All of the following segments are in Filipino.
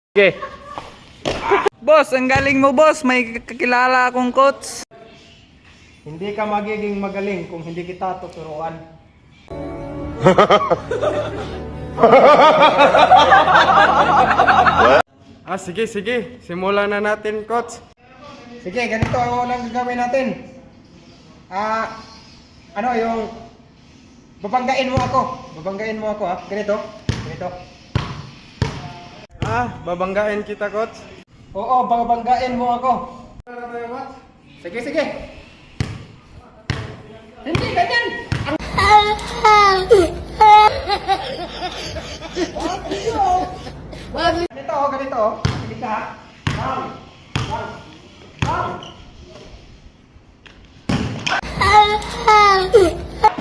Okay. Boss, ang galing mo boss. May kakilala akong coach. Hindi ka magiging magaling kung hindi kita tuturuan. Sige, sige. Simulan na natin, coach. Sige, ganito ang unang gagawin natin. Ano yung babanggain mo ako. Babanggain mo ako ha. Ganito. Ganito. Babanggain kita, coach. Oo, babanggain mo ako. Sige, sige. Hindi ganyan. Ganito, ganito. Hindi ka. Bang. Bang. Bang.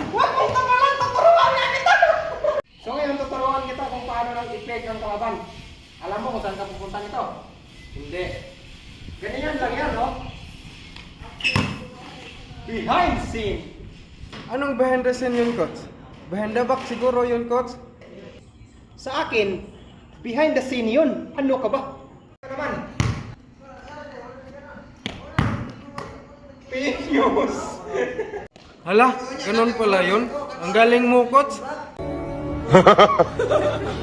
Wag mo ka lang, tuturuan nga kita. So ngayon, tuturuan kita kung paano nang i-fake ang kalaban. Alam mo kung saan ka pupunta nito? Hindi. Ganyan lang yan, no? Behind scene. Anong behind the scene yun, coach? Behind the back siguro yun, coach. Sa akin, behind the scene yun. Ano ka ba? Naman. Fuse. Hala, ganun pala yun. Ang galing mo, coach. Ha ha ha!